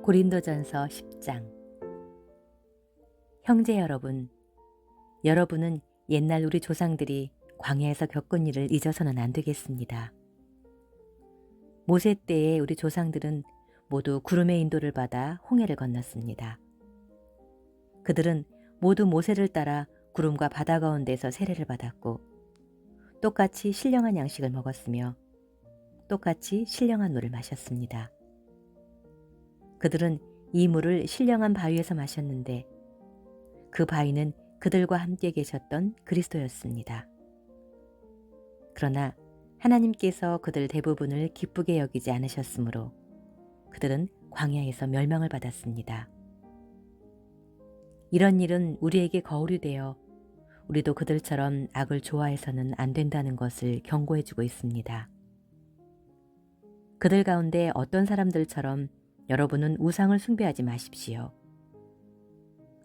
고린도전서 10장. 형제 여러분, 여러분은 옛날 우리 조상들이 광야에서 겪은 일을 잊어서는 안 되겠습니다. 모세 때에 우리 조상들은 모두 구름의 인도를 받아 홍해를 건넜습니다. 그들은 모두 모세를 따라 구름과 바다 가운데서 세례를 받았고 똑같이 신령한 양식을 먹었으며 똑같이 신령한 물을 마셨습니다. 그들은 이 물을 신령한 바위에서 마셨는데 그 바위는 그들과 함께 계셨던 그리스도였습니다. 그러나 하나님께서 그들 대부분을 기쁘게 여기지 않으셨으므로 그들은 광야에서 멸망을 받았습니다. 이런 일은 우리에게 거울이 되어 우리도 그들처럼 악을 좋아해서는 안 된다는 것을 경고해주고 있습니다. 그들 가운데 어떤 사람들처럼 여러분은 우상을 숭배하지 마십시오.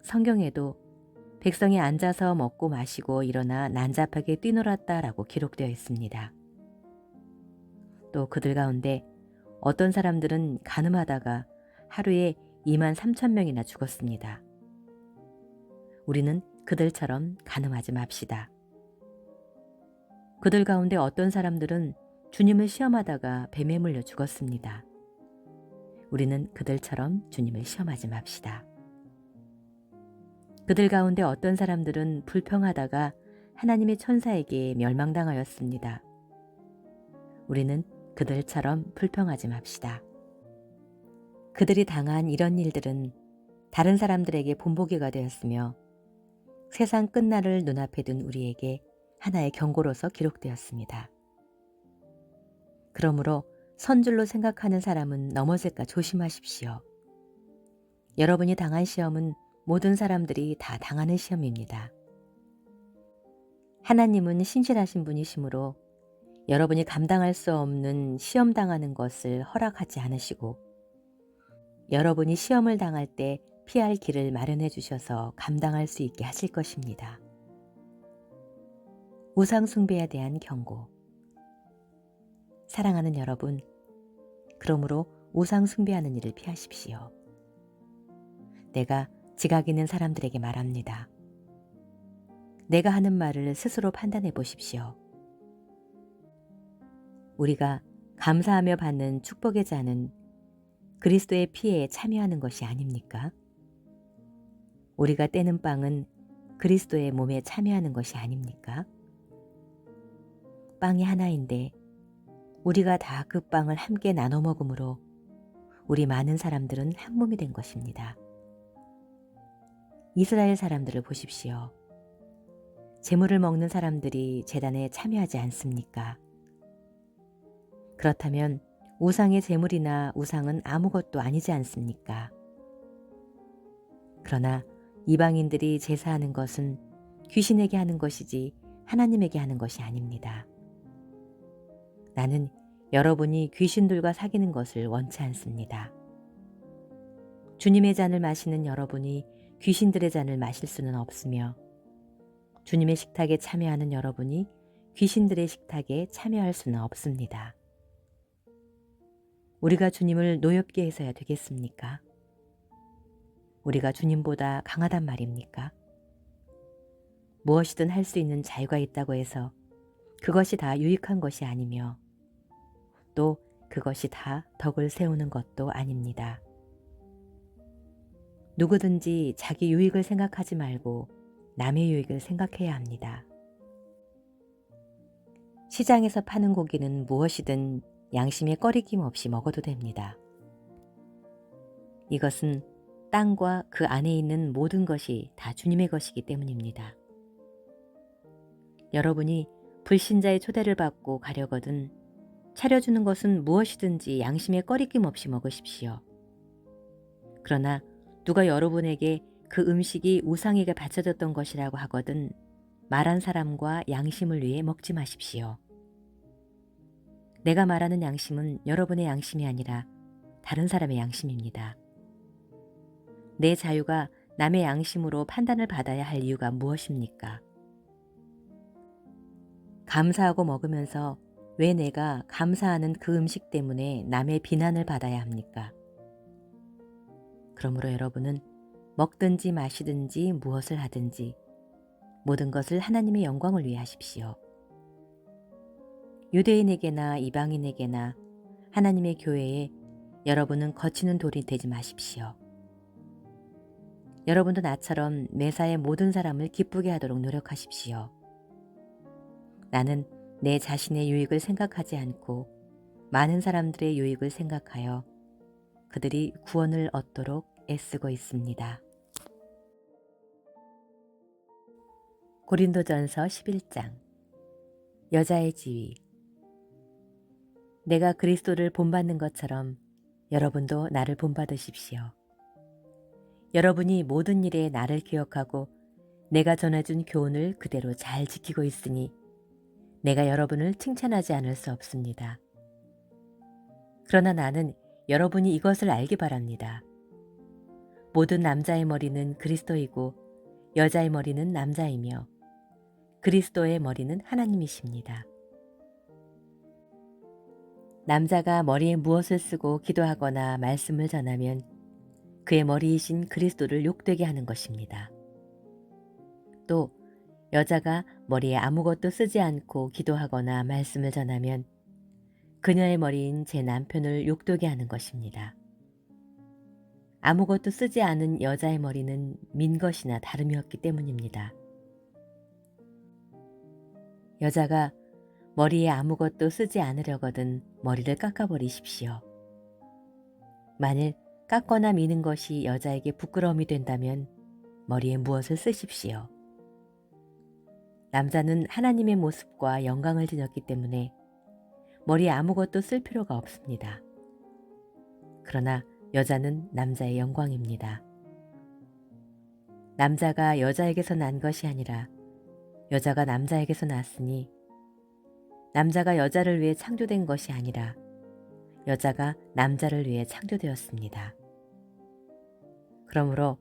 성경에도 백성이 앉아서 먹고 마시고 일어나 난잡하게 뛰놀았다라고 기록되어 있습니다. 또 그들 가운데 어떤 사람들은 간음하다가 하루에 23,000명이나 죽었습니다. 우리는 그들처럼 간음하지 맙시다. 그들 가운데 어떤 사람들은 주님을 시험하다가 뱀에 물려 죽었습니다. 우리는 그들처럼 주님을 시험하지 맙시다. 그들 가운데 어떤 사람들은 불평하다가 하나님의 천사에게 멸망당하였습니다. 우리는 그들처럼 불평하지 맙시다. 그들이 당한 이런 일들은 다른 사람들에게 본보기가 되었으며 세상 끝날을 눈앞에 둔 우리에게 하나의 경고로서 기록되었습니다. 그러므로 선줄로 생각하는 사람은 넘어질까 조심하십시오. 여러분이 당한 시험은 모든 사람들이 다 당하는 시험입니다. 하나님은 신실하신 분이시므로 여러분이 감당할 수 없는 시험 당하는 것을 허락하지 않으시고 여러분이 시험을 당할 때 피할 길을 마련해 주셔서 감당할 수 있게 하실 것입니다. 우상 숭배에 대한 경고. 사랑하는 여러분, 그러므로 우상 숭배하는 일을 피하십시오. 내가 지각 있는 사람들에게 말합니다. 내가 하는 말을 스스로 판단해 보십시오. 우리가 감사하며 받는 축복의 잔은 그리스도의 피에 참여하는 것이 아닙니까? 우리가 떼는 빵은 그리스도의 몸에 참여하는 것이 아닙니까? 빵이 하나인데 우리가 다 그 빵을 함께 나눠 먹음으로 우리 많은 사람들은 한 몸이 된 것입니다. 이스라엘 사람들을 보십시오. 제물을 먹는 사람들이 제단에 참여하지 않습니까? 그렇다면 우상의 제물이나 우상은 아무것도 아니지 않습니까? 그러나 이방인들이 제사하는 것은 귀신에게 하는 것이지 하나님에게 하는 것이 아닙니다. 나는 여러분이 귀신들과 사귀는 것을 원치 않습니다. 주님의 잔을 마시는 여러분이 귀신들의 잔을 마실 수는 없으며 주님의 식탁에 참여하는 여러분이 귀신들의 식탁에 참여할 수는 없습니다. 우리가 주님을 노엽게 해서야 되겠습니까? 우리가 주님보다 강하단 말입니까? 무엇이든 할 수 있는 자유가 있다고 해서 그것이 다 유익한 것이 아니며 또 그것이 다 덕을 세우는 것도 아닙니다. 누구든지 자기 유익을 생각하지 말고 남의 유익을 생각해야 합니다. 시장에서 파는 고기는 무엇이든 양심에 꺼리낌 없이 먹어도 됩니다. 이것은 땅과 그 안에 있는 모든 것이 다 주님의 것이기 때문입니다. 여러분이 불신자의 초대를 받고 가려거든 차려주는 것은 무엇이든지 양심에 꺼리낌 없이 먹으십시오. 그러나 누가 여러분에게 그 음식이 우상에게 바쳐졌던 것이라고 하거든 말한 사람과 양심을 위해 먹지 마십시오. 내가 말하는 양심은 여러분의 양심이 아니라 다른 사람의 양심입니다. 내 자유가 남의 양심으로 판단을 받아야 할 이유가 무엇입니까? 감사하고 먹으면서 왜 내가 감사하는 그 음식 때문에 남의 비난을 받아야 합니까? 그러므로 여러분은 먹든지 마시든지 무엇을 하든지 모든 것을 하나님의 영광을 위해 하십시오. 유대인에게나 이방인에게나 하나님의 교회에 여러분은 거치는 돌이 되지 마십시오. 여러분도 나처럼 매사에 모든 사람을 기쁘게 하도록 노력하십시오. 나는 내 자신의 유익을 생각하지 않고 많은 사람들의 유익을 생각하여 그들이 구원을 얻도록 애쓰고 있습니다. 고린도전서 11장. 여자의 지위. 내가 그리스도를 본받는 것처럼 여러분도 나를 본받으십시오. 여러분이 모든 일에 나를 기억하고 내가 전해준 교훈을 그대로 잘 지키고 있으니 내가 여러분을 칭찬하지 않을 수 없습니다. 그러나 나는 여러분이 이것을 알기 바랍니다. 모든 남자의 머리는 그리스도이고 여자의 머리는 남자이며 그리스도의 머리는 하나님이십니다. 남자가 머리에 무엇을 쓰고 기도하거나 말씀을 전하면 그의 머리이신 그리스도를 욕되게 하는 것입니다. 또 여자가 머리에 아무것도 쓰지 않고 기도하거나 말씀을 전하면 그녀의 머리인 제 남편을 욕되게 하는 것입니다. 아무것도 쓰지 않은 여자의 머리는 민 것이나 다름이 없기 때문입니다. 여자가 머리에 아무것도 쓰지 않으려거든 머리를 깎아버리십시오. 만일 깎거나 미는 것이 여자에게 부끄러움이 된다면 머리에 무엇을 쓰십시오. 남자는 하나님의 모습과 영광을 지녔기 때문에 머리에 아무것도 쓸 필요가 없습니다. 그러나 여자는 남자의 영광입니다. 남자가 여자에게서 난 것이 아니라 여자가 남자에게서 났으니 남자가 여자를 위해 창조된 것이 아니라 여자가 남자를 위해 창조되었습니다. 그러므로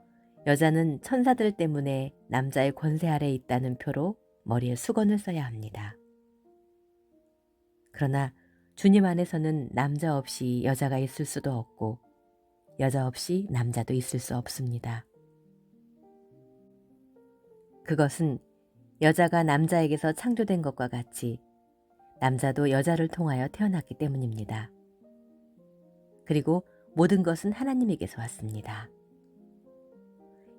여자는 천사들 때문에 남자의 권세 아래에 있다는 표로 머리에 수건을 써야 합니다. 그러나 주님 안에서는 남자 없이 여자가 있을 수도 없고 여자 없이 남자도 있을 수 없습니다. 그것은 여자가 남자에게서 창조된 것과 같이 남자도 여자를 통하여 태어났기 때문입니다. 그리고 모든 것은 하나님에게서 왔습니다.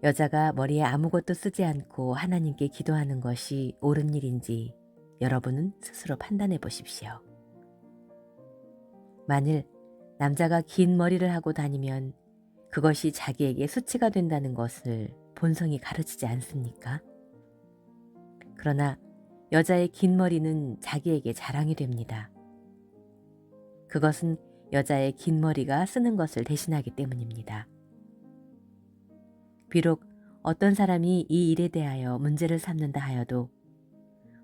여자가 머리에 아무것도 쓰지 않고 하나님께 기도하는 것이 옳은 일인지 여러분은 스스로 판단해 보십시오. 만일 남자가 긴 머리를 하고 다니면 그것이 자기에게 수치가 된다는 것을 본성이 가르치지 않습니까? 그러나 여자의 긴 머리는 자기에게 자랑이 됩니다. 그것은 여자의 긴 머리가 쓰는 것을 대신하기 때문입니다. 비록 어떤 사람이 이 일에 대하여 문제를 삼는다 하여도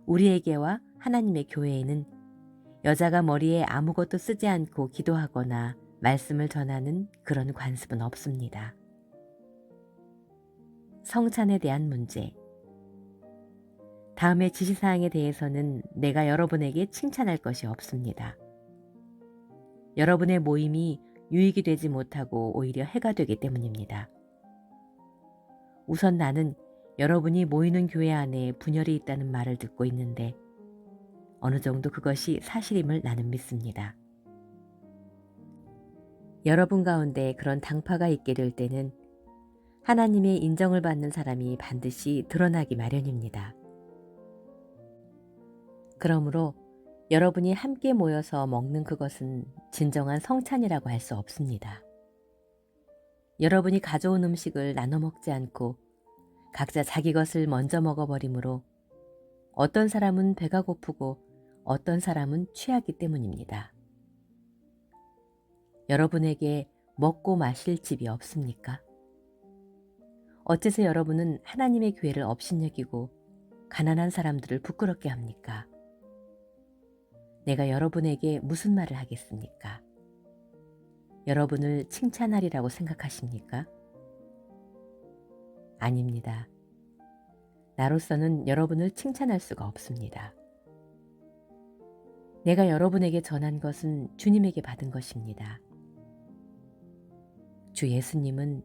우리에게와 하나님의 교회에는 여자가 머리에 아무것도 쓰지 않고 기도하거나 말씀을 전하는 그런 관습은 없습니다. 성찬에 대한 문제. 다음의 지시사항에 대해서는 내가 여러분에게 칭찬할 것이 없습니다. 여러분의 모임이 유익이 되지 못하고 오히려 해가 되기 때문입니다. 우선 나는 여러분이 모이는 교회 안에 분열이 있다는 말을 듣고 있는데 어느 정도 그것이 사실임을 나는 믿습니다. 여러분 가운데 그런 당파가 있게 될 때는 하나님의 인정을 받는 사람이 반드시 드러나기 마련입니다. 그러므로 여러분이 함께 모여서 먹는 그것은 진정한 성찬이라고 할 수 없습니다. 여러분이 가져온 음식을 나눠 먹지 않고 각자 자기 것을 먼저 먹어버리므로 어떤 사람은 배가 고프고 어떤 사람은 취하기 때문입니다. 여러분에게 먹고 마실 집이 없습니까? 어째서 여러분은 하나님의 교회를 업신여기고 가난한 사람들을 부끄럽게 합니까? 내가 여러분에게 무슨 말을 하겠습니까? 여러분을 칭찬하리라고 생각하십니까? 아닙니다. 나로서는 여러분을 칭찬할 수가 없습니다. 내가 여러분에게 전한 것은 주님에게 받은 것입니다. 주 예수님은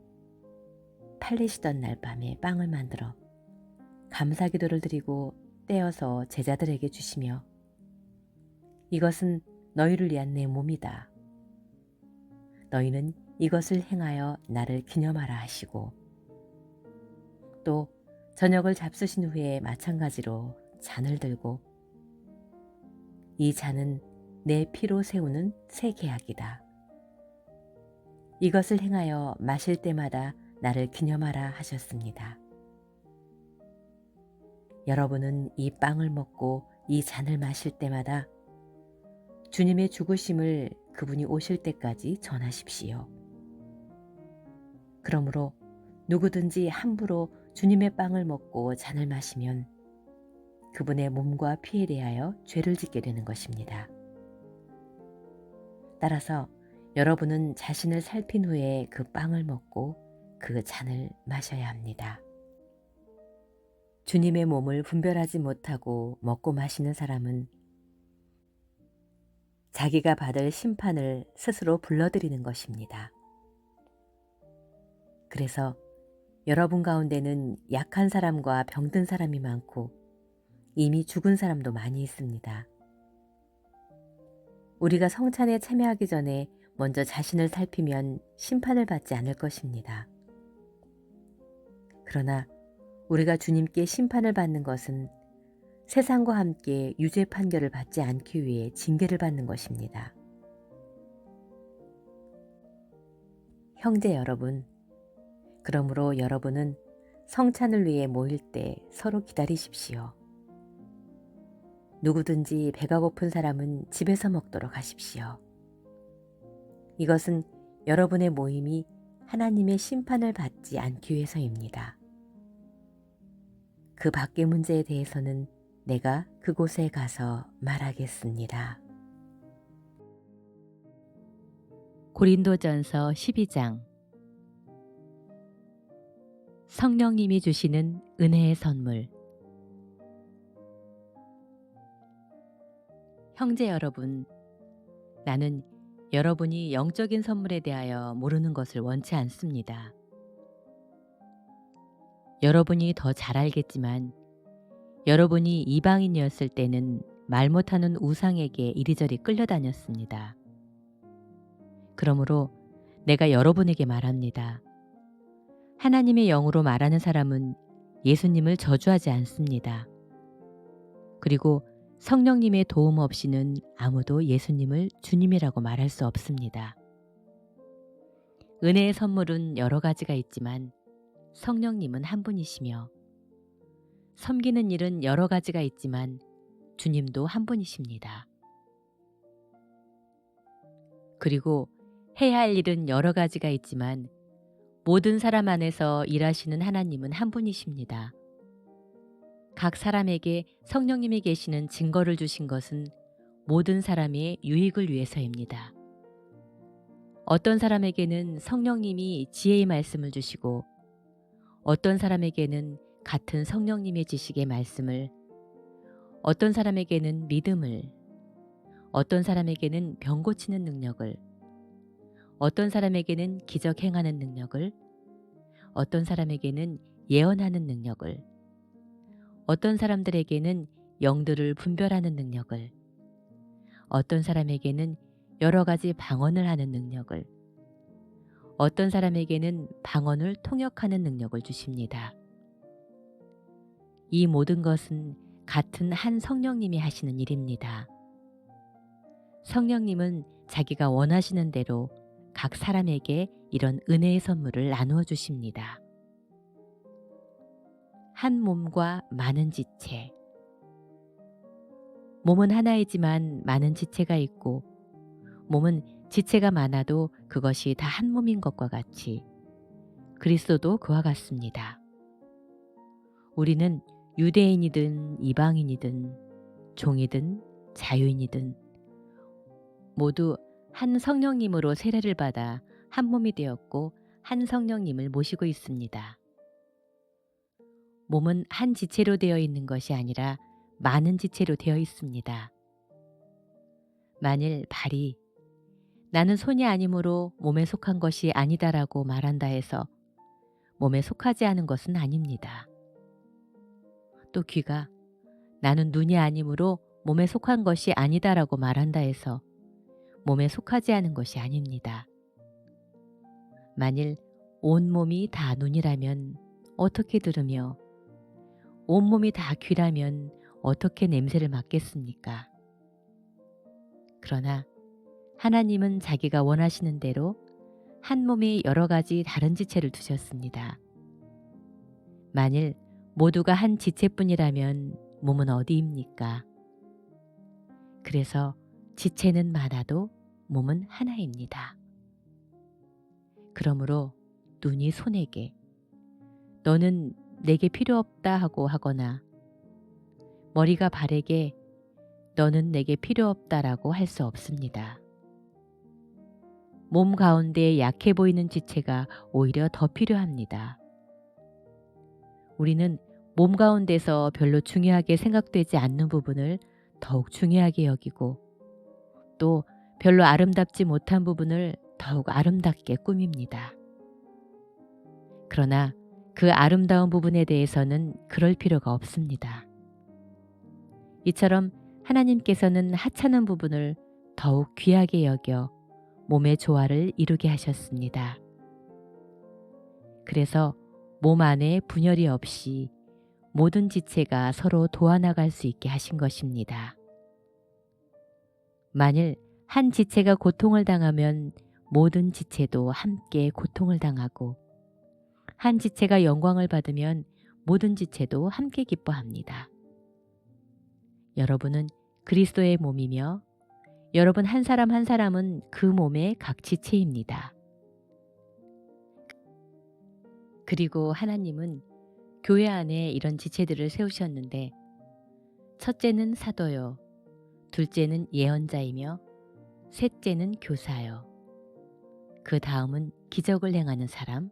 팔리시던 날 밤에 빵을 만들어 감사 기도를 드리고 떼어서 제자들에게 주시며 이것은 너희를 위한 내 몸이다. 너희는 이것을 행하여 나를 기념하라 하시고 또 저녁을 잡수신 후에 마찬가지로 잔을 들고 이 잔은 내 피로 세우는 새 계약이다. 이것을 행하여 마실 때마다 나를 기념하라 하셨습니다. 여러분은 이 빵을 먹고 이 잔을 마실 때마다 주님의 죽으심을 그분이 오실 때까지 전하십시오. 그러므로 누구든지 함부로 주님의 빵을 먹고 잔을 마시면 그분의 몸과 피에 대하여 죄를 짓게 되는 것입니다. 따라서 여러분은 자신을 살핀 후에 그 빵을 먹고 그 잔을 마셔야 합니다. 주님의 몸을 분별하지 못하고 먹고 마시는 사람은 자기가 받을 심판을 스스로 불러들이는 것입니다. 그래서 여러분 가운데는 약한 사람과 병든 사람이 많고 이미 죽은 사람도 많이 있습니다. 우리가 성찬에 참여하기 전에 먼저 자신을 살피면 심판을 받지 않을 것입니다. 그러나 우리가 주님께 심판을 받는 것은 세상과 함께 유죄 판결을 받지 않기 위해 징계를 받는 것입니다. 형제 여러분, 그러므로 여러분은 성찬을 위해 모일 때 서로 기다리십시오. 누구든지 배가 고픈 사람은 집에서 먹도록 하십시오. 이것은 여러분의 모임이 하나님의 심판을 받지 않기 위해서입니다. 그 밖의 문제에 대해서는 내가 그곳에 가서 말하겠습니다. 고린도전서 12장. 성령님이 주시는 은혜의 선물. 형제 여러분, 나는 여러분이 영적인 선물에 대하여 모르는 것을 원치 않습니다. 여러분이 더 잘 알겠지만 여러분이 이방인이었을 때는 말 못하는 우상에게 이리저리 끌려다녔습니다. 그러므로 내가 여러분에게 말합니다. 하나님의 영으로 말하는 사람은 예수님을 저주하지 않습니다. 그리고 성령님의 도움 없이는 아무도 예수님을 주님이라고 말할 수 없습니다. 은혜의 선물은 여러 가지가 있지만 성령님은 한 분이시며 섬기는 일은 여러 가지가 있지만 주님도 한 분이십니다. 그리고 해야 할 일은 여러 가지가 있지만 모든 사람 안에서 일하시는 하나님은 한 분이십니다. 각 사람에게 성령님이 계시는 증거를 주신 것은 모든 사람의 유익을 위해서입니다. 어떤 사람에게는 성령님이 지혜의 말씀을 주시고 어떤 사람에게는 같은 성령님의 지식의 말씀을, 어떤 사람에게는 믿음을, 어떤 사람에게는 병 고치는 능력을, 어떤 사람에게는 기적 행하는 능력을, 어떤 사람에게는 예언하는 능력을, 어떤 사람들에게는 영들을 분별하는 능력을, 어떤 사람에게는 여러 가지 방언을 하는 능력을, 어떤 사람에게는 방언을 통역하는 능력을 주십니다. 이 모든 것은 같은 한 성령님이 하시는 일입니다. 성령님은 자기가 원하시는 대로 각 사람에게 이런 은혜의 선물을 나누어 주십니다. 한 몸과 많은 지체. 몸은 하나이지만 많은 지체가 있고 몸은 지체가 많아도 그것이 다 한 몸인 것과 같이 그리스도도 그와 같습니다. 우리는 유대인이든 이방인이든 종이든 자유인이든 모두 한 성령님으로 세례를 받아 한 몸이 되었고 한 성령님을 모시고 있습니다. 몸은 한 지체로 되어 있는 것이 아니라 많은 지체로 되어 있습니다. 만일 발이 나는 손이 아니므로 몸에 속한 것이 아니다라고 말한다 해서 몸에 속하지 않은 것은 아닙니다. 또 귀가 나는 눈이 아니므로 몸에 속한 것이 아니다라고 말한다 해서 몸에 속하지 않은 것이 아닙니다. 만일 온몸이 다 눈이라면 어떻게 들으며 온몸이 다 귀라면 어떻게 냄새를 맡겠습니까? 그러나 하나님은 자기가 원하시는 대로 한 몸에 여러 가지 다른 지체를 두셨습니다. 만일 모두가 한 지체뿐이라면 몸은 어디입니까? 그래서 지체는 많아도 몸은 하나입니다. 그러므로 눈이 손에게 너는 내게 필요 없다 하고 하거나 머리가 발에게 너는 내게 필요 없다라고 할 수 없습니다. 몸 가운데 약해 보이는 지체가 오히려 더 필요합니다. 우리는 몸 가운데서 별로 중요하게 생각되지 않는 부분을 더욱 중요하게 여기고 또 별로 아름답지 못한 부분을 더욱 아름답게 꾸밉니다. 그러나 그 아름다운 부분에 대해서는 그럴 필요가 없습니다. 이처럼 하나님께서는 하찮은 부분을 더욱 귀하게 여겨 몸의 조화를 이루게 하셨습니다. 그래서 몸 안에 분열이 없이 모든 지체가 서로 도와나갈 수 있게 하신 것입니다. 만일 한 지체가 고통을 당하면 모든 지체도 함께 고통을 당하고 한 지체가 영광을 받으면 모든 지체도 함께 기뻐합니다. 여러분은 그리스도의 몸이며 여러분 한 사람 한 사람은 그 몸의 각 지체입니다. 그리고 하나님은 교회 안에 이런 지체들을 세우셨는데 첫째는 사도요, 둘째는 예언자이며 셋째는 교사요. 그 다음은 기적을 행하는 사람,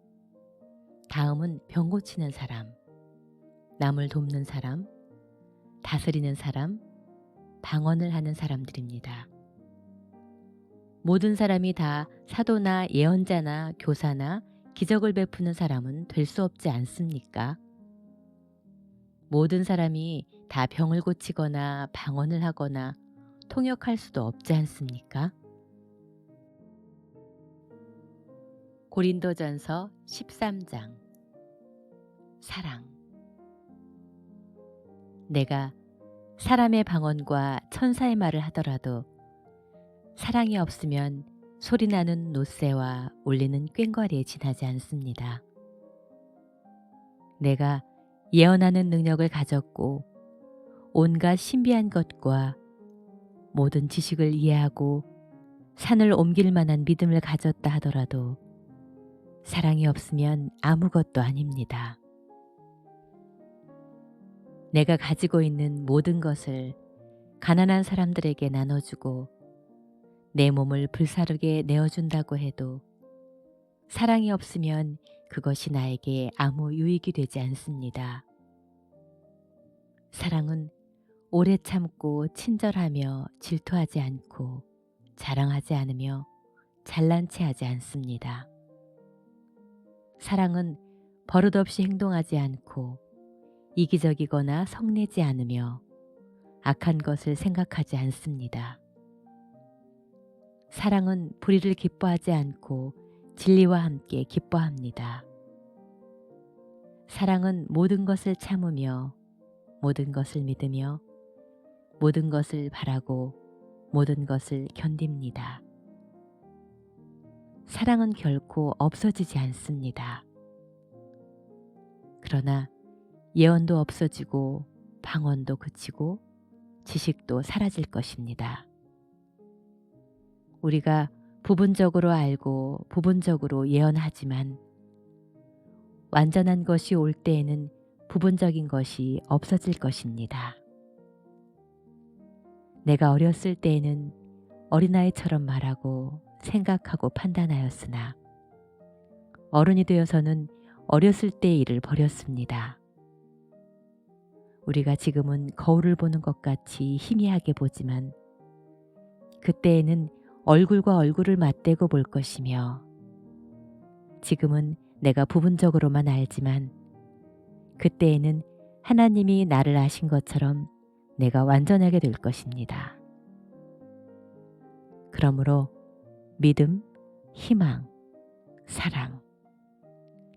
다음은 병 고치는 사람, 남을 돕는 사람, 다스리는 사람, 방언을 하는 사람들입니다. 모든 사람이 다 사도나 예언자나 교사나 기적을 베푸는 사람은 될 수 없지 않습니까? 모든 사람이 다 병을 고치거나 방언을 하거나 통역할 수도 없지 않습니까? 고린도전서 13장 사랑. 내가 사람의 방언과 천사의 말을 하더라도 사랑이 없으면 소리나는 노새와 울리는 꽹과리에 지나지 않습니다. 내가 예언하는 능력을 가졌고 온갖 신비한 것과 모든 지식을 이해하고 산을 옮길 만한 믿음을 가졌다 하더라도 사랑이 없으면 아무것도 아닙니다. 내가 가지고 있는 모든 것을 가난한 사람들에게 나눠주고 내 몸을 불사르게 내어준다고 해도 사랑이 없으면 그것이 나에게 아무 유익이 되지 않습니다. 사랑은 오래 참고 친절하며 질투하지 않고 자랑하지 않으며 잘난 체하지 않습니다. 사랑은 버릇없이 행동하지 않고 이기적이거나 성내지 않으며 악한 것을 생각하지 않습니다. 사랑은 불의를 기뻐하지 않고 진리와 함께 기뻐합니다. 사랑은 모든 것을 참으며 모든 것을 믿으며 모든 것을 바라고 모든 것을 견딥니다. 사랑은 결코 없어지지 않습니다. 그러나 예언도 없어지고 방언도 그치고 지식도 사라질 것입니다. 우리가 부분적으로 알고 부분적으로 예언하지만 완전한 것이 올 때에는 부분적인 것이 없어질 것입니다. 내가 어렸을 때에는 어린아이처럼 말하고 생각하고 판단하였으나 어른이 되어서는 어렸을 때의 일을 버렸습니다. 우리가 지금은 거울을 보는 것 같이 희미하게 보지만 그때에는 얼굴과 얼굴을 맞대고 볼 것이며 지금은 내가 부분적으로만 알지만 그때에는 하나님이 나를 아신 것처럼 내가 완전하게 될 것입니다. 그러므로 믿음, 희망, 사랑,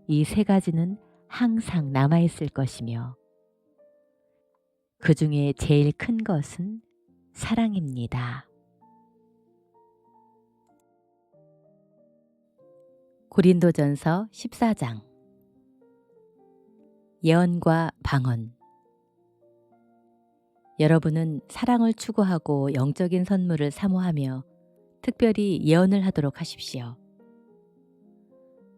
이 세 가지는 항상 남아있을 것이며 그 중에 제일 큰 것은 사랑입니다. 고린도전서 14장. 예언과 방언. 여러분은 사랑을 추구하고 영적인 선물을 사모하며 특별히 예언을 하도록 하십시오.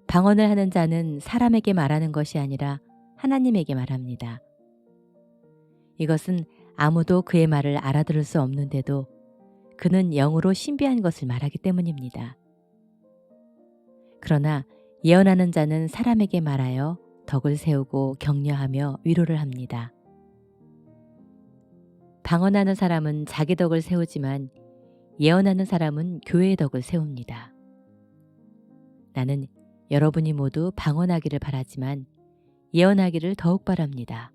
방언을 하는 자는 사람에게 말하는 것이 아니라 하나님에게 말합니다. 이것은 아무도 그의 말을 알아들을 수 없는데도 그는 영으로 신비한 것을 말하기 때문입니다. 그러나 예언하는 자는 사람에게 말하여 덕을 세우고 격려하며 위로를 합니다. 방언하는 사람은 자기 덕을 세우지만 예언하는 사람은 교회의 덕을 세웁니다. 나는 여러분이 모두 방언하기를 바라지만 예언하기를 더욱 바랍니다.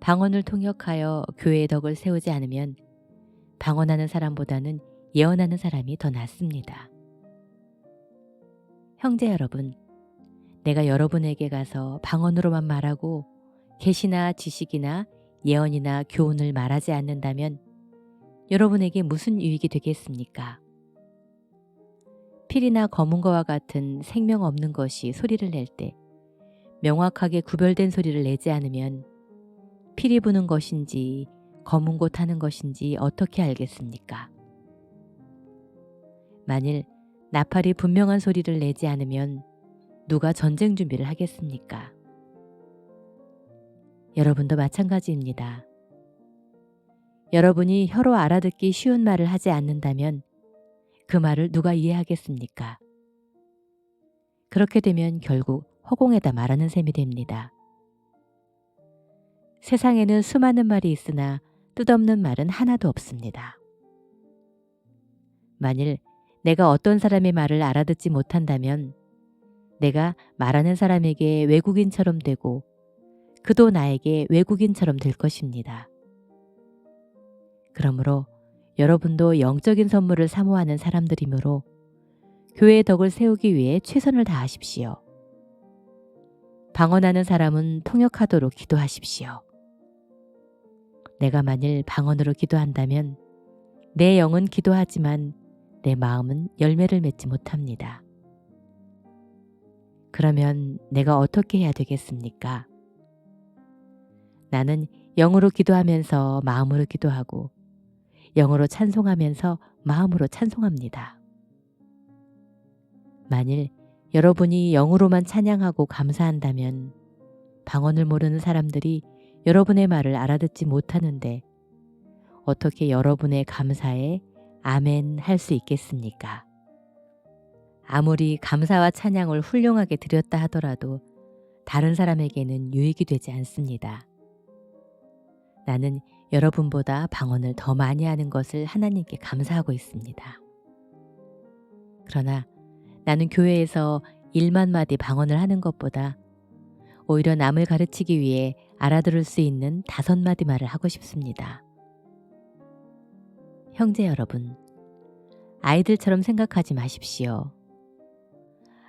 방언을 통역하여 교회의 덕을 세우지 않으면 방언하는 사람보다는 예언하는 사람이 더 낫습니다. 형제 여러분, 내가 여러분에게 가서 방언으로만 말하고 계시나 지식이나 예언이나 교훈을 말하지 않는다면 여러분에게 무슨 유익이 되겠습니까? 필이나 검은 거와 같은 생명 없는 것이 소리를 낼 때 명확하게 구별된 소리를 내지 않으면 필이 부는 것인지 검은 고 타는 것인지 어떻게 알겠습니까? 만일 나팔이 분명한 소리를 내지 않으면 누가 전쟁 준비를 하겠습니까? 여러분도 마찬가지입니다. 여러분이 혀로 알아듣기 쉬운 말을 하지 않는다면 그 말을 누가 이해하겠습니까? 그렇게 되면 결국 허공에다 말하는 셈이 됩니다. 세상에는 수많은 말이 있으나 뜻없는 말은 하나도 없습니다. 만일 내가 어떤 사람의 말을 알아듣지 못한다면 내가 말하는 사람에게 외국인처럼 되고 그도 나에게 외국인처럼 될 것입니다. 그러므로 여러분도 영적인 선물을 사모하는 사람들이므로 교회의 덕을 세우기 위해 최선을 다하십시오. 방언하는 사람은 통역하도록 기도하십시오. 내가 만일 방언으로 기도한다면 내 영은 기도하지만 내 마음은 열매를 맺지 못합니다. 그러면 내가 어떻게 해야 되겠습니까? 나는 영으로 기도하면서 마음으로 기도하고 영으로 찬송하면서 마음으로 찬송합니다. 만일 여러분이 영으로만 찬양하고 감사한다면 방언을 모르는 사람들이 여러분의 말을 알아듣지 못하는데 어떻게 여러분의 감사에 아멘 할 수 있겠습니까? 아무리 감사와 찬양을 훌륭하게 드렸다 하더라도 다른 사람에게는 유익이 되지 않습니다. 나는 여러분보다 방언을 더 많이 하는 것을 하나님께 감사하고 있습니다. 그러나 나는 교회에서 1만 마디 방언을 하는 것보다 오히려 남을 가르치기 위해 알아들을 수 있는 5마디 말을 하고 싶습니다. 형제 여러분, 아이들처럼 생각하지 마십시오.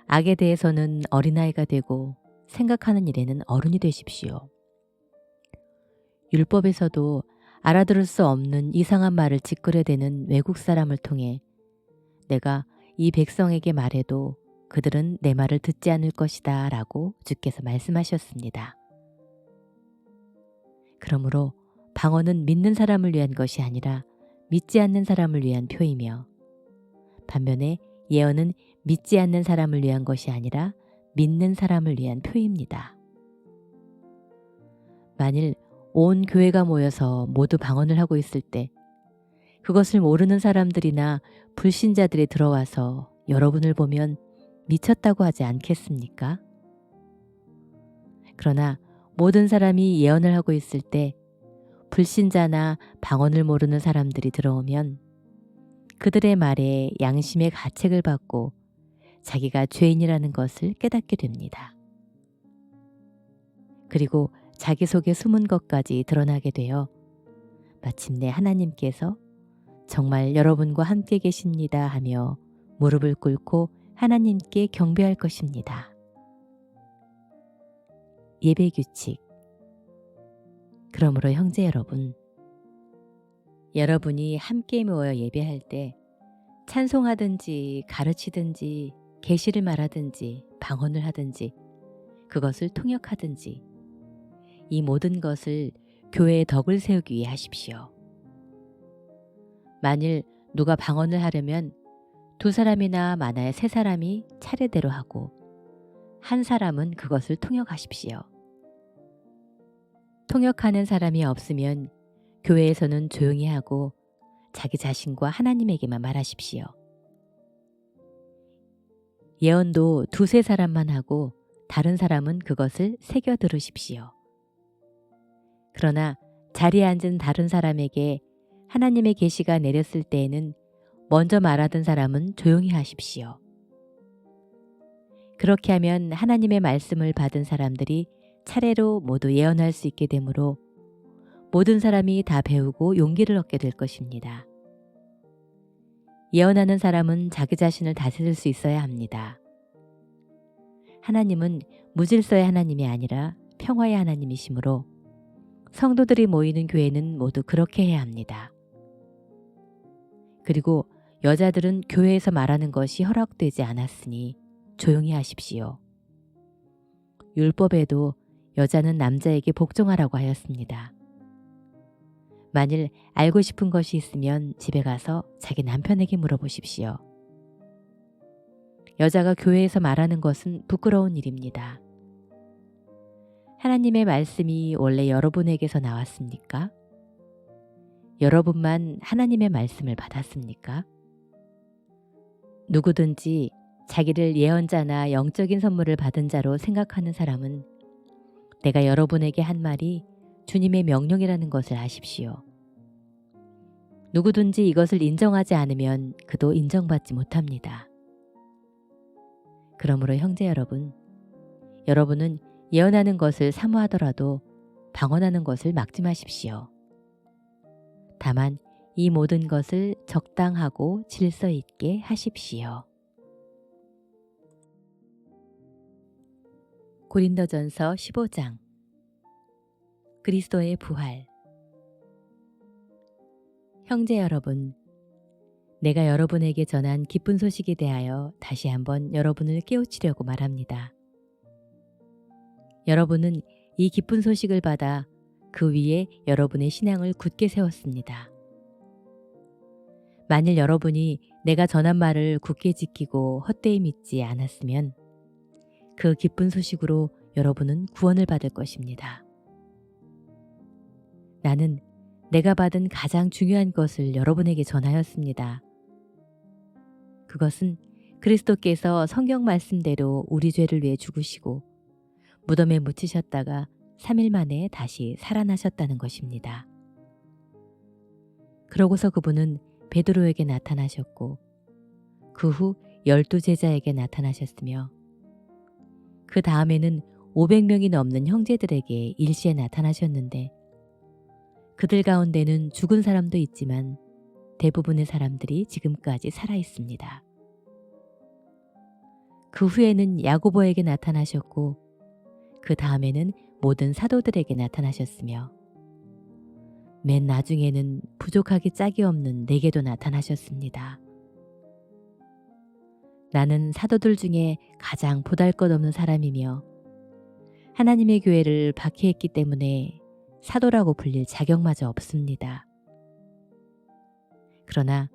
악에 대해서는 어린아이가 되고 생각하는 일에는 어른이 되십시오. 율법에서도 알아들을 수 없는 이상한 말을 짓거려대는 외국 사람을 통해 내가 이 백성에게 말해도 그들은 내 말을 듣지 않을 것이다 라고 주께서 말씀하셨습니다. 그러므로 방언은 믿는 사람을 위한 것이 아니라 믿지 않는 사람을 위한 표이며 반면에 예언은 믿지 않는 사람을 위한 것이 아니라 믿는 사람을 위한 표입니다. 만일 온 교회가 모여서 모두 방언을 하고 있을 때 그것을 모르는 사람들이나 불신자들이 들어와서 여러분을 보면 미쳤다고 하지 않겠습니까? 그러나 모든 사람이 예언을 하고 있을 때 불신자나 방언을 모르는 사람들이 들어오면 그들의 말에 양심의 가책을 받고 자기가 죄인이라는 것을 깨닫게 됩니다. 그리고 자기 속에 숨은 것까지 드러나게 되어 마침내 하나님께서 정말 여러분과 함께 계십니다 하며 무릎을 꿇고 하나님께 경배할 것입니다. 예배 규칙. 그러므로 형제 여러분, 여러분이 함께 모여 예배할 때 찬송하든지 가르치든지 계시를 말하든지 방언을 하든지 그것을 통역하든지 이 모든 것을 교회의 덕을 세우기 위해 하십시오. 만일 누가 방언을 하려면 2사람이나 많아야 3사람이 차례대로 하고 한 사람은 그것을 통역하십시오. 통역하는 사람이 없으면 교회에서는 조용히 하고 자기 자신과 하나님에게만 말하십시오. 예언도 2-3사람만 하고 다른 사람은 그것을 새겨 들으십시오. 그러나 자리에 앉은 다른 사람에게 하나님의 계시가 내렸을 때에는 먼저 말하던 사람은 조용히 하십시오. 그렇게 하면 하나님의 말씀을 받은 사람들이 차례로 모두 예언할 수 있게 되므로 모든 사람이 다 배우고 용기를 얻게 될 것입니다. 예언하는 사람은 자기 자신을 다스릴 수 있어야 합니다. 하나님은 무질서의 하나님이 아니라 평화의 하나님이시므로 성도들이 모이는 교회는 모두 그렇게 해야 합니다. 그리고 여자들은 교회에서 말하는 것이 허락되지 않았으니 조용히 하십시오. 율법에도 여자는 남자에게 복종하라고 하였습니다. 만일 알고 싶은 것이 있으면 집에 가서 자기 남편에게 물어보십시오. 여자가 교회에서 말하는 것은 부끄러운 일입니다. 하나님의 말씀이 원래 여러분에게서 나왔습니까? 여러분만 하나님의 말씀을 받았습니까? 누구든지 자기를 예언자나 영적인 선물을 받은 자로 생각하는 사람은 내가 여러분에게 한 말이 주님의 명령이라는 것을 아십시오. 누구든지 이것을 인정하지 않으면 그도 인정받지 못합니다. 그러므로 형제 여러분, 여러분은 예언하는 것을 사모하더라도 방언하는 것을 막지 마십시오. 다만 이 모든 것을 적당하고 질서 있게 하십시오. 고린도전서 15장. 그리스도의 부활. 형제 여러분, 내가 여러분에게 전한 기쁜 소식에 대하여 다시 한번 여러분을 깨우치려고 말합니다. 여러분은 이 기쁜 소식을 받아 그 위에 여러분의 신앙을 굳게 세웠습니다. 만일 여러분이 내가 전한 말을 굳게 지키고 헛되이 믿지 않았으면 그 기쁜 소식으로 여러분은 구원을 받을 것입니다. 나는 내가 받은 가장 중요한 것을 여러분에게 전하였습니다. 그것은 그리스도께서 성경 말씀대로 우리 죄를 위해 죽으시고 무덤에 묻히셨다가 3일 만에 다시 살아나셨다는 것입니다. 그러고서 그분은 베드로에게 나타나셨고 그 후 12제자에게 나타나셨으며 그 다음에는 500명이 넘는 형제들에게 일시에 나타나셨는데 그들 가운데는 죽은 사람도 있지만 대부분의 사람들이 지금까지 살아 있습니다. 그 후에는 야고보에게 나타나셨고 그 다음에는 모든 사도들에게 나타나셨으며 맨 나중에는 부족하기 짝이 없는 내게도 나타나셨습니다. 나는 사도들 중에 가장 보잘것없는 사람이며 하나님의 교회를 박해했기 때문에 사도라고 불릴 자격마저 없습니다. 그러나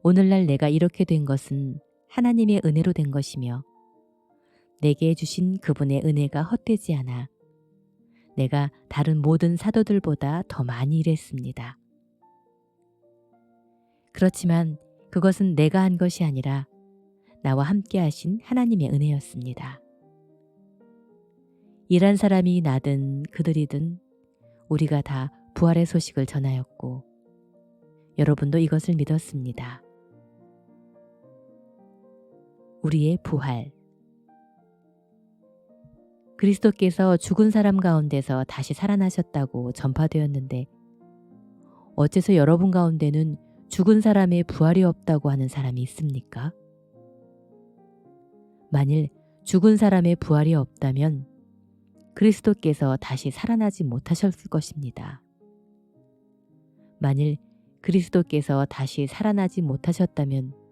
오늘날 내가 이렇게 된 것은 하나님의 은혜로 된 것이며 내게 주신 그분의 은혜가 헛되지 않아 내가 다른 모든 사도들보다 더 많이 일했습니다. 그렇지만 그것은 내가 한 것이 아니라 나와 함께 하신 하나님의 은혜였습니다. 일한 사람이 나든 그들이든 우리가 다 부활의 소식을 전하였고 여러분도 이것을 믿었습니다. 우리의 부활. 그리스도께서 죽은 사람 가운데서 다시 살아나셨다고 전파되었는데 어째서 여러분 가운데는 죽은 사람의 부활이 없다고 하는 사람이 있습니까? 만일 죽은 사람의 부활이 없다면 그리스도께서 다시 살아나지 못하셨을 것입니다. 만일 그리스도께서 다시 살아나지 못하셨다면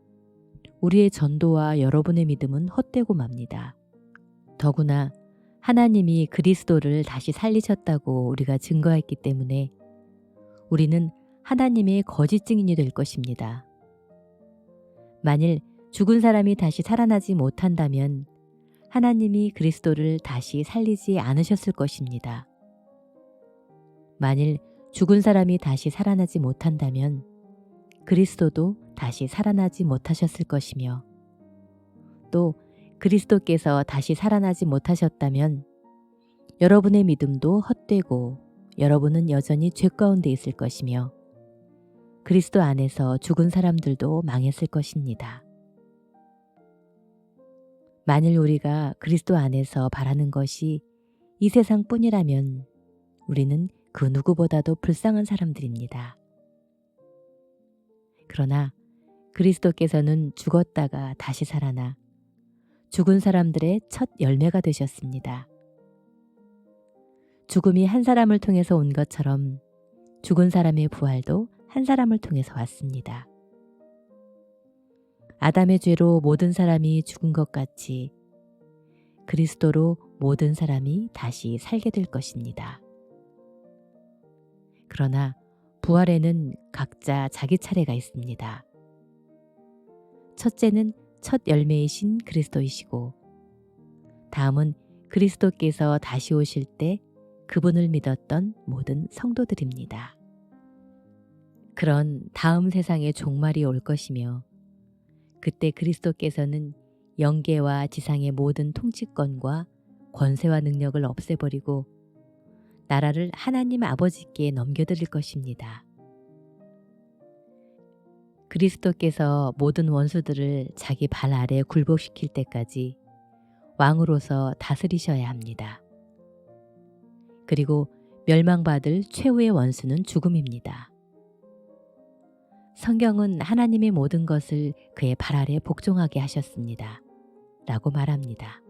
우리의 전도와 여러분의 믿음은 헛되고 맙니다. 더구나 하나님이 그리스도를 다시 살리셨다고 우리가 증거했기 때문에 우리는 하나님의 거짓 증인이 될 것입니다. 만일 죽은 사람이 다시 살아나지 못한다면 하나님이 그리스도를 다시 살리지 않으셨을 것입니다. 만일 죽은 사람이 다시 살아나지 못한다면 그리스도도 다시 살아나지 못하셨을 것이며 또 그리스도께서 다시 살아나지 못하셨다면 여러분의 믿음도 헛되고 여러분은 여전히 죄 가운데 있을 것이며 그리스도 안에서 죽은 사람들도 망했을 것입니다. 만일 우리가 그리스도 안에서 바라는 것이 이 세상뿐이라면 우리는 그 누구보다도 불쌍한 사람들입니다. 그러나 그리스도께서는 죽었다가 다시 살아나 죽은 사람들의 첫 열매가 되셨습니다. 죽음이 한 사람을 통해서 온 것처럼 죽은 사람의 부활도 한 사람을 통해서 왔습니다. 아담의 죄로 모든 사람이 죽은 것 같이 그리스도로 모든 사람이 다시 살게 될 것입니다. 그러나 부활에는 각자 자기 차례가 있습니다. 첫째는 첫 열매이신 그리스도이시고 다음은 그리스도께서 다시 오실 때 그분을 믿었던 모든 성도들입니다. 그런 다음 세상의 종말이 올 것이며 그때 그리스도께서는 영계와 지상의 모든 통치권과 권세와 능력을 없애버리고 나라를 하나님 아버지께 넘겨드릴 것입니다. 그리스도께서 모든 원수들을 자기 발 아래 굴복시킬 때까지 왕으로서 다스리셔야 합니다. 그리고 멸망받을 최후의 원수는 죽음입니다. 성경은 하나님의 모든 것을 그의 발 아래 복종하게 하셨습니다. 라고 말합니다.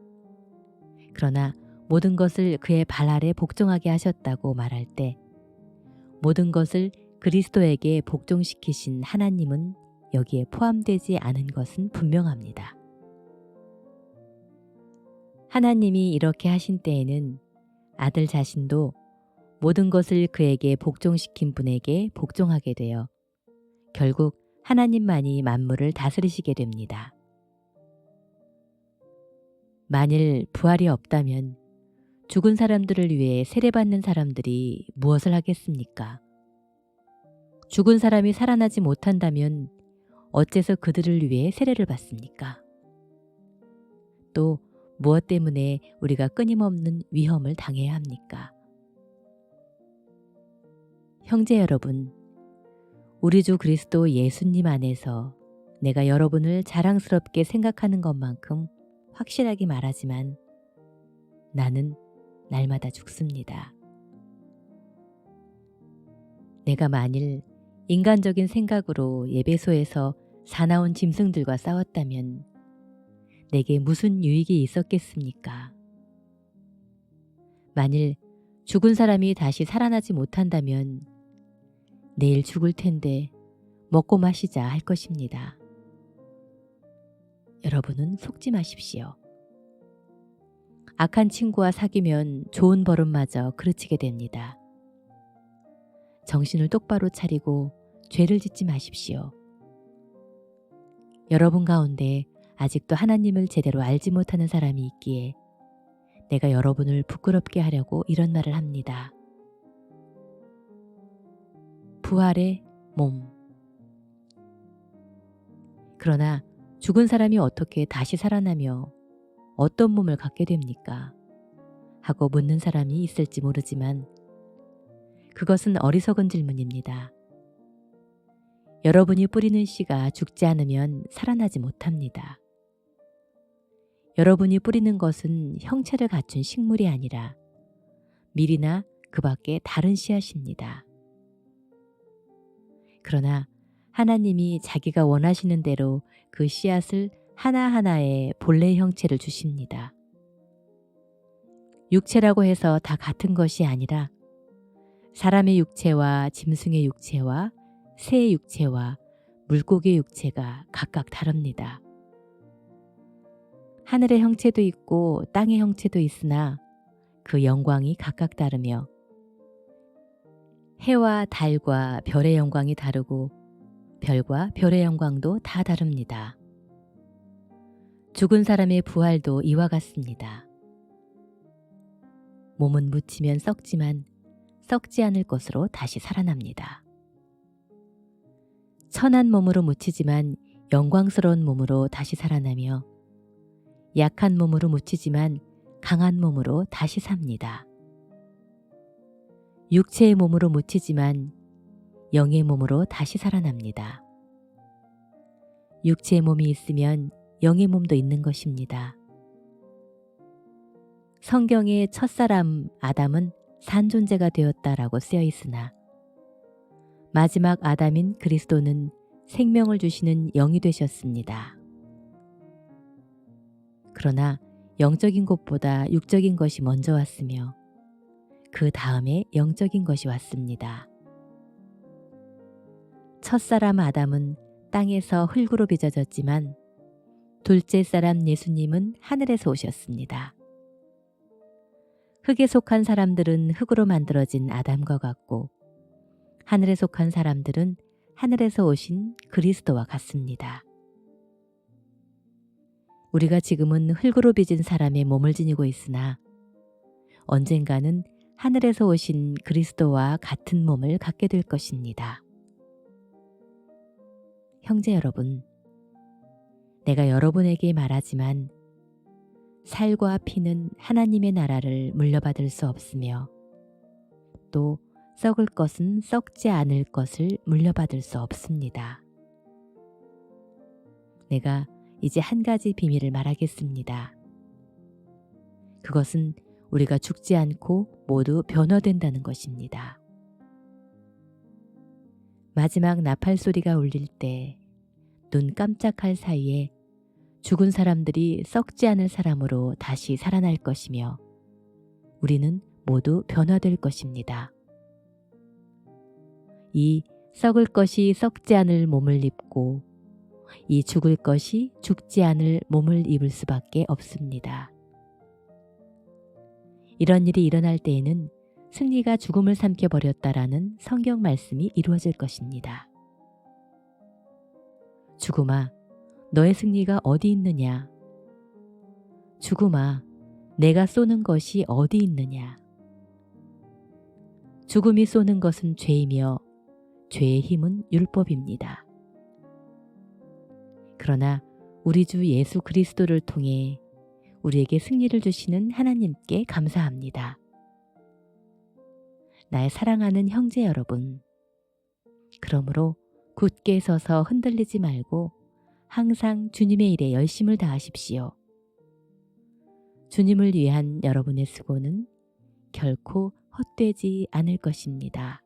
그러나 모든 것을 그의 발 아래 복종하게 하셨다고 말할 때 모든 것을 그리스도에게 복종시키신 하나님은 여기에 포함되지 않은 것은 분명합니다. 하나님이 이렇게 하신 때에는 아들 자신도 모든 것을 그에게 복종시킨 분에게 복종하게 되어 결국 하나님만이 만물을 다스리시게 됩니다. 만일 부활이 없다면 죽은 사람들을 위해 세례받는 사람들이 무엇을 하겠습니까? 죽은 사람이 살아나지 못한다면 어째서 그들을 위해 세례를 받습니까? 또 무엇 때문에 우리가 끊임없는 위험을 당해야 합니까? 형제 여러분, 우리 주 그리스도 예수님 안에서 내가 여러분을 자랑스럽게 생각하는 것만큼 확실하게 말하지만 나는 날마다 죽습니다. 내가 만일 인간적인 생각으로 예배소에서 사나운 짐승들과 싸웠다면 내게 무슨 유익이 있었겠습니까? 만일 죽은 사람이 다시 살아나지 못한다면 내일 죽을 텐데 먹고 마시자 할 것입니다. 여러분은 속지 마십시오. 악한 친구와 사귀면 좋은 버릇마저 그르치게 됩니다. 정신을 똑바로 차리고 죄를 짓지 마십시오. 여러분 가운데 아직도 하나님을 제대로 알지 못하는 사람이 있기에 내가 여러분을 부끄럽게 하려고 이런 말을 합니다. 부활의 몸. 그러나 죽은 사람이 어떻게 다시 살아나며 어떤 몸을 갖게 됩니까? 하고 묻는 사람이 있을지 모르지만 그것은 어리석은 질문입니다. 여러분이 뿌리는 씨가 죽지 않으면 살아나지 못합니다. 여러분이 뿌리는 것은 형체를 갖춘 식물이 아니라 밀이나 그 밖에 다른 씨앗입니다. 그러나 하나님이 자기가 원하시는 대로 그 씨앗을 하나하나의 본래 형체를 주십니다. 육체라고 해서 다 같은 것이 아니라 사람의 육체와 짐승의 육체와 새의 육체와 물고기의 육체가 각각 다릅니다. 하늘의 형체도 있고 땅의 형체도 있으나 그 영광이 각각 다르며 해와 달과 별의 영광이 다르고 별과 별의 영광도 다 다릅니다. 죽은 사람의 부활도 이와 같습니다. 몸은 묻히면 썩지만 썩지 않을 것으로 다시 살아납니다. 천한 몸으로 묻히지만 영광스러운 몸으로 다시 살아나며 약한 몸으로 묻히지만 강한 몸으로 다시 삽니다. 육체의 몸으로 묻히지만 영의 몸으로 다시 살아납니다. 육체의 몸이 있으면 영의 몸도 있는 것입니다. 성경의 첫사람 아담은 산 존재가 되었다라고 쓰여 있으나 마지막 아담인 그리스도는 생명을 주시는 영이 되셨습니다. 그러나 영적인 것보다 육적인 것이 먼저 왔으며 그 다음에 영적인 것이 왔습니다. 첫사람 아담은 땅에서 흙으로 빚어졌지만 둘째 사람 예수님은 하늘에서 오셨습니다. 흙에 속한 사람들은 흙으로 만들어진 아담과 같고 하늘에 속한 사람들은 하늘에서 오신 그리스도와 같습니다. 우리가 지금은 흙으로 빚은 사람의 몸을 지니고 있으나 언젠가는 하늘에서 오신 그리스도와 같은 몸을 갖게 될 것입니다. 형제 여러분, 내가 여러분에게 말하지만 살과 피는 하나님의 나라를 물려받을 수 없으며 또 썩을 것은 썩지 않을 것을 물려받을 수 없습니다. 내가 이제 한 가지 비밀을 말하겠습니다. 그것은 우리가 죽지 않고 모두 변화된다는 것입니다. 마지막 나팔 소리가 울릴 때 눈 깜짝할 사이에 죽은 사람들이 썩지 않을 사람으로 다시 살아날 것이며 우리는 모두 변화될 것입니다. 이 썩을 것이 썩지 않을 몸을 입고 이 죽을 것이 죽지 않을 몸을 입을 수밖에 없습니다. 이런 일이 일어날 때에는 승리가 죽음을 삼켜버렸다라는 성경 말씀이 이루어질 것입니다. 죽음아, 너의 승리가 어디 있느냐? 죽음아, 내가 쏘는 것이 어디 있느냐? 죽음이 쏘는 것은 죄이며 죄의 힘은 율법입니다. 그러나 우리 주 예수 그리스도를 통해 우리에게 승리를 주시는 하나님께 감사합니다. 나의 사랑하는 형제 여러분, 그러므로 굳게 서서 흔들리지 말고 항상 주님의 일에 열심을 다하십시오. 주님을 위한 여러분의 수고는 결코 헛되지 않을 것입니다.